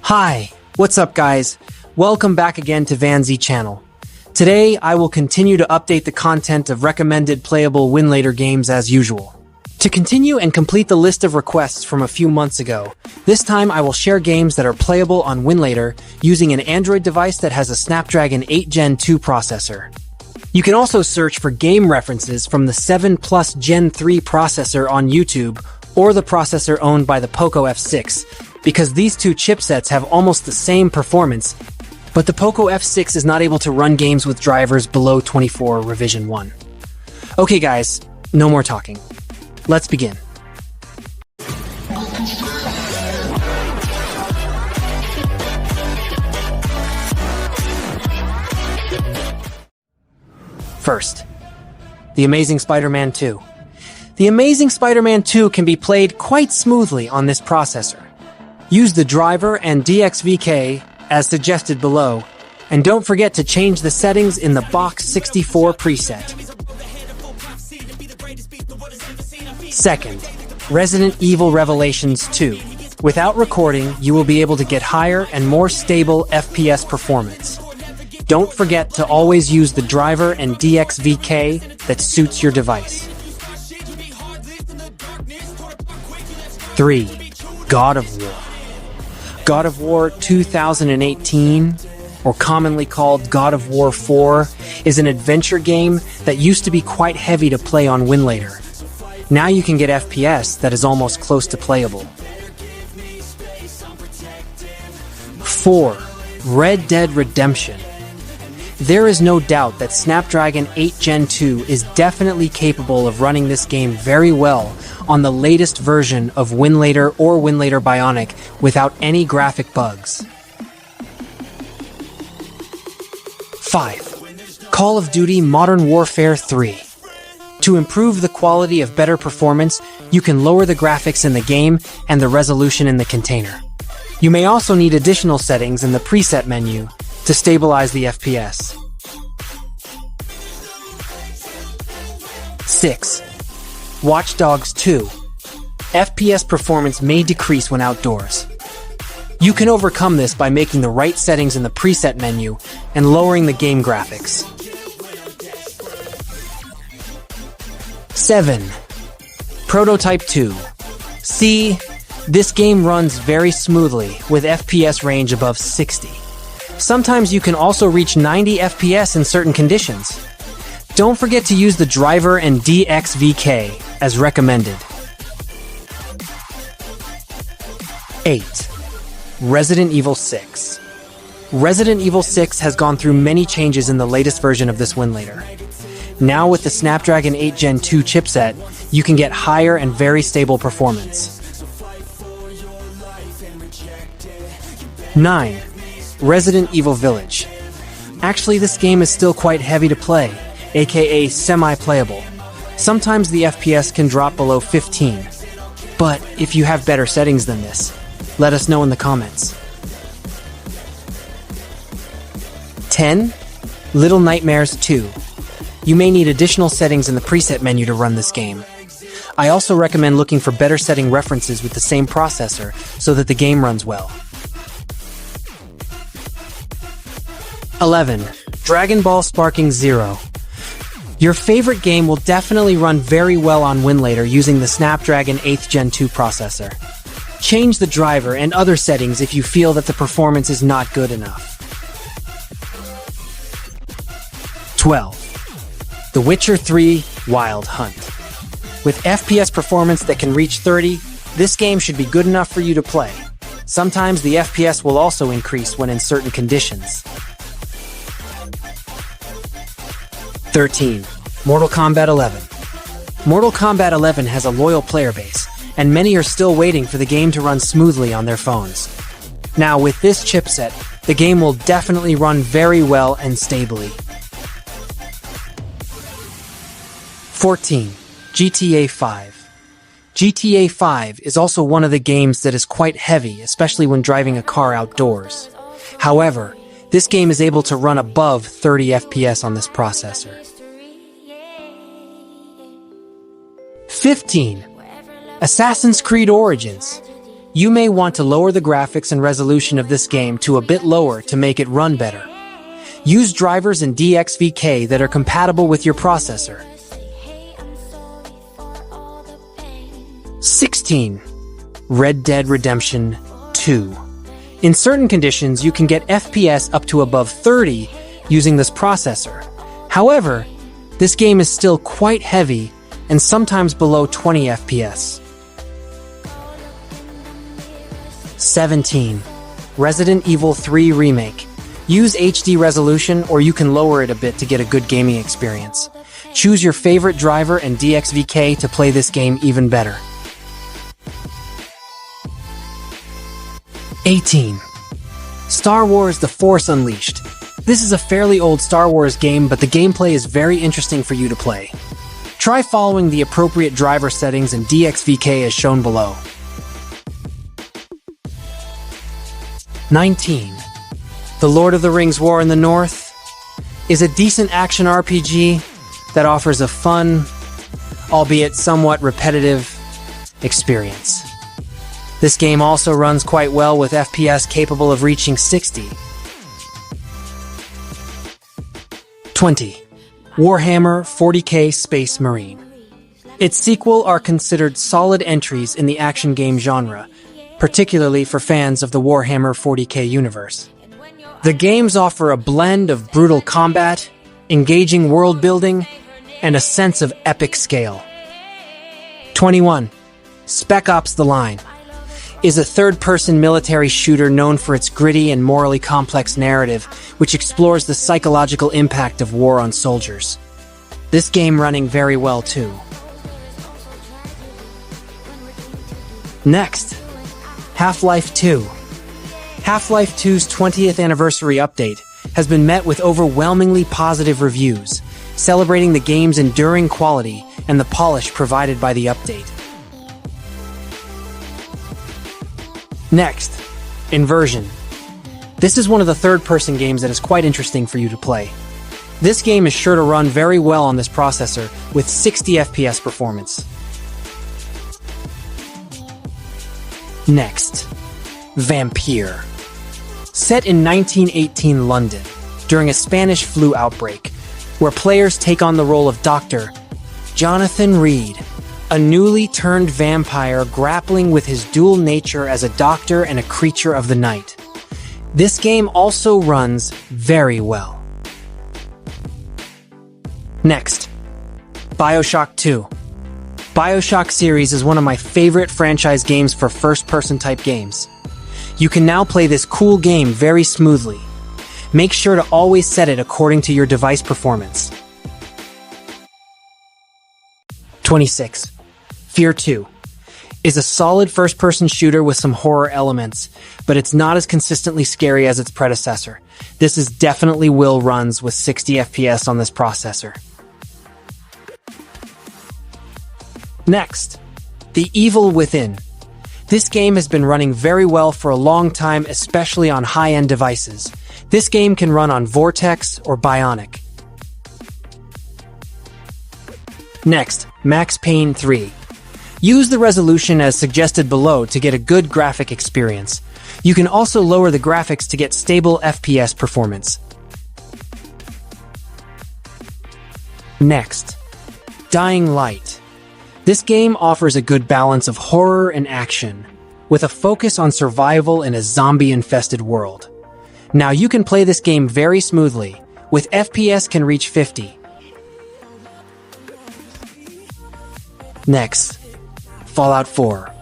Hi, what's up guys? Welcome back again to VanZ channel. Today, I will continue to update the content of recommended playable Winlator games as usual. To continue and complete the list of requests from a few months ago, this time I will share games that are playable on Winlator using an Android device that has a Snapdragon 8 Gen 2 processor. You can also search for game references from the 7 Plus Gen 3 processor on YouTube or the processor owned by the Poco F6, because these two chipsets have almost the same performance, but the Poco F6 is not able to run games with drivers below 24 revision 1. Okay guys, no more talking. Let's begin. First, The Amazing Spider-Man 2. The Amazing Spider-Man 2 can be played quite smoothly on this processor. Use the driver and DXVK as suggested below, and don't forget to change the settings in the Box 64 preset. Second, Resident Evil Revelations 2. Without recording, you will be able to get higher and more stable FPS performance. Don't forget to always use the driver and DXVK that suits your device. 3. God of War. God of War 2018, or commonly called God of War 4, is an adventure game that used to be quite heavy to play on Winlator. Now you can get FPS that is almost close to playable. 4. Red Dead Redemption. There is no doubt that Snapdragon 8 Gen 2 is definitely capable of running this game very well on the latest version of Winlator or Winlator Bionic without any graphic bugs. 5. Call of Duty Modern Warfare 3. To improve the quality of better performance, you can lower the graphics in the game and the resolution in the container. You may also need additional settings in the preset menu to stabilize the FPS. 6. Watch Dogs 2. FPS performance may decrease when outdoors. You can overcome this by making the right settings in the preset menu and lowering the game graphics. 7. Prototype 2. See, this game runs very smoothly with FPS range above 60. Sometimes you can also reach 90 FPS in certain conditions. Don't forget to use the driver and DXVK as recommended. 8. Resident Evil 6. Resident Evil 6 has gone through many changes in the latest version of this Winlator. Now with the Snapdragon 8 Gen 2 chipset, you can get higher and very stable performance. 9. Resident Evil Village. Actually, this game is still quite heavy to play, aka semi-playable. Sometimes the FPS can drop below 15. But if you have better settings than this, let us know in the comments. 10. Little Nightmares 2. You may need additional settings in the preset menu to run this game. I also recommend looking for better setting references with the same processor so that the game runs well. 11. Dragon Ball Sparking Zero. Your favorite game will definitely run very well on Winlator using the Snapdragon 8 Gen 2 processor. Change the driver and other settings if you feel that the performance is not good enough. 12. The Witcher 3 Wild Hunt. With FPS performance that can reach 30, this game should be good enough for you to play. Sometimes the FPS will also increase when in certain conditions. 13. Mortal Kombat 11. Mortal Kombat 11 has a loyal player base, and many are still waiting for the game to run smoothly on their phones. Now with this chipset, the game will definitely run very well and stably. 14. GTA 5. GTA 5 is also one of the games that is quite heavy, especially when driving a car outdoors. However, this game is able to run above 30 FPS on this processor. 15. Assassin's Creed Origins. You may want to lower the graphics and resolution of this game to a bit lower to make it run better. Use drivers in DXVK that are compatible with your processor. 16. Red Dead Redemption 2. In certain conditions, you can get FPS up to above 30 using this processor. However, this game is still quite heavy and sometimes below 20 FPS. 17. Resident Evil 3 Remake. Use HD resolution, or you can lower it a bit to get a good gaming experience. Choose your favorite driver and DXVK to play this game even better. 18. Star Wars The Force Unleashed. This is a fairly old Star Wars game, but the gameplay is very interesting for you to play. Try following the appropriate driver settings and DXVK as shown below. 19. The Lord of the Rings War in the North is a decent action RPG that offers a fun, albeit somewhat repetitive, experience. This game also runs quite well with FPS capable of reaching 60. 20. Warhammer 40K Space Marine. Its sequel are considered solid entries in the action game genre, particularly for fans of the Warhammer 40K universe. The games offer a blend of brutal combat, engaging world building, and a sense of epic scale. 21. Spec Ops: The Line is a third-person military shooter known for its gritty and morally complex narrative, which explores the psychological impact of war on soldiers. This game running very well too. Next, Half-Life 2. Half-Life 2's 20th anniversary update has been met with overwhelmingly positive reviews, celebrating the game's enduring quality and the polish provided by the update. Next, Inversion. This is one of the third-person games that is quite interesting for you to play. This game is sure to run very well on this processor with 60 FPS performance. Next, VAMPYR. Set in 1918 London, during a Spanish flu outbreak, where players take on the role of Dr. Jonathan Reed, a newly turned vampire grappling with his dual nature as a doctor and a creature of the night. This game also runs very well. Next, Bioshock 2. Bioshock series is one of my favorite franchise games for first-person type games. You can now play this cool game very smoothly. Make sure to always set it according to your device performance. 26. F.E.A.R 2 is a solid first-person shooter with some horror elements, but it's not as consistently scary as its predecessor. This is definitely will runs with 60 FPS on this processor. Next, The Evil Within. This game has been running very well for a long time, especially on high-end devices. This game can run on Vortex or Bionic. Next, Max Payne 3. Use the resolution as suggested below to get a good graphic experience. You can also lower the graphics to get stable FPS performance. Next, Dying Light. This game offers a good balance of horror and action, with a focus on survival in a zombie-infested world. Now you can play this game very smoothly, with FPS can reach 50. Next, Fallout 4.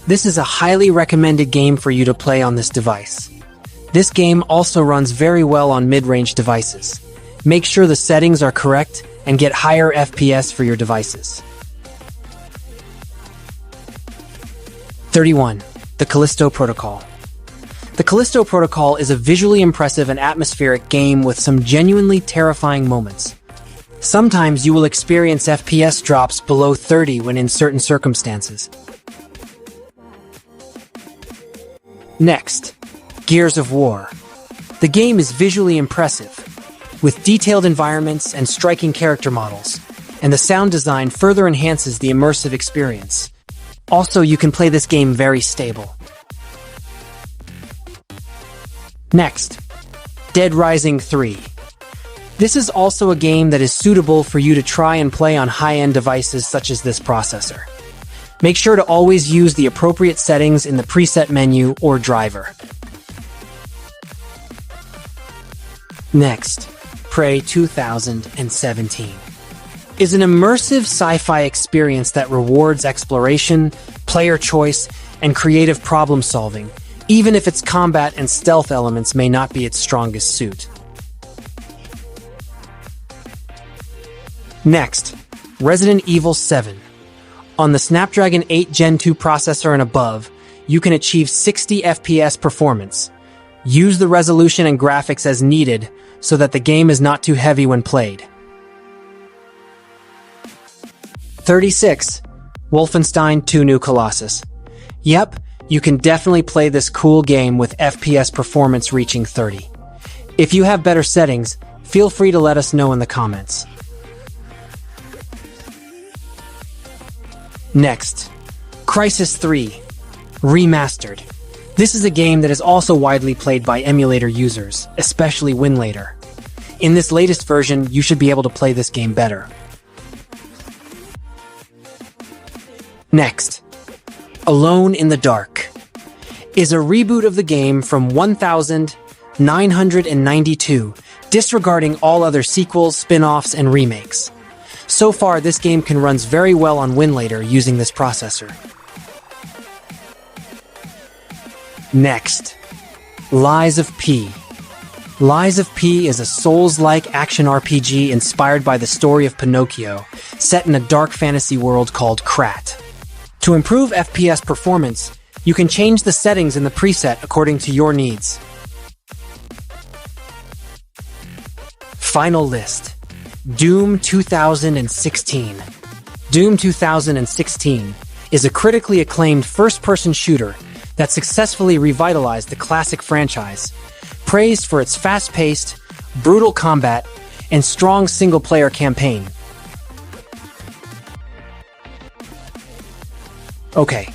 This is a highly recommended game for you to play on this device. This game also runs very well on mid-range devices. Make sure the settings are correct and get higher FPS for your devices. 31. The Callisto Protocol. The Callisto Protocol is a visually impressive and atmospheric game with some genuinely terrifying moments. Sometimes you will experience FPS drops below 30 when in certain circumstances. Next, Gears of War. The game is visually impressive, with detailed environments and striking character models, and the sound design further enhances the immersive experience. Also, you can play this game very stable. Next, Dead Rising 3. This is also a game that is suitable for you to try and play on high-end devices such as this processor. Make sure to always use the appropriate settings in the preset menu or driver. Next, Prey 2017 is an immersive sci-fi experience that rewards exploration, player choice, and creative problem-solving, even if its combat and stealth elements may not be its strongest suit. Next, Resident Evil 7. On the Snapdragon 8 Gen 2 processor and above, you can achieve 60 FPS performance. Use the resolution and graphics as needed so that the game is not too heavy when played. 36. Wolfenstein 2 New Colossus. Yep, you can definitely play this cool game with FPS performance reaching 30. If you have better settings, feel free to let us know in the comments. Next, Crysis 3 Remastered. This is a game that is also widely played by emulator users, especially Winlator. In this latest version, you should be able to play this game better. Next, Alone in the Dark is a reboot of the game from 1992, disregarding all other sequels, spin-offs, and remakes. So far, this game can run very well on Winlator using this processor. Next, Lies of P. Lies of P is a Souls-like action RPG inspired by the story of Pinocchio, set in a dark fantasy world called Krat. To improve FPS performance, you can change the settings in the preset according to your needs. Final list. Doom 2016. Doom 2016 is a critically acclaimed first-person shooter that successfully revitalized the classic franchise, praised for its fast-paced, brutal combat, and strong single-player campaign. Okay,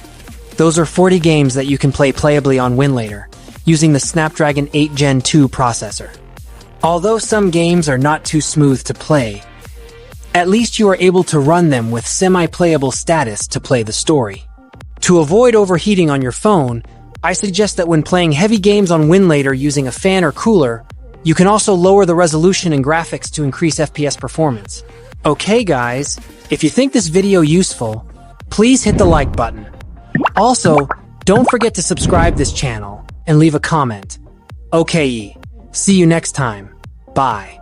those are 40 games that you can play playably on Winlator, using the Snapdragon 8 Gen 2 processor. Although some games are not too smooth to play, at least you are able to run them with semi-playable status to play the story. To avoid overheating on your phone, I suggest that when playing heavy games on Winlator using a fan or cooler, you can also lower the resolution and graphics to increase FPS performance. Okay guys, if you think this video useful, please hit the like button. Also, don't forget to subscribe this channel and leave a comment. Okay, see you next time. Bye.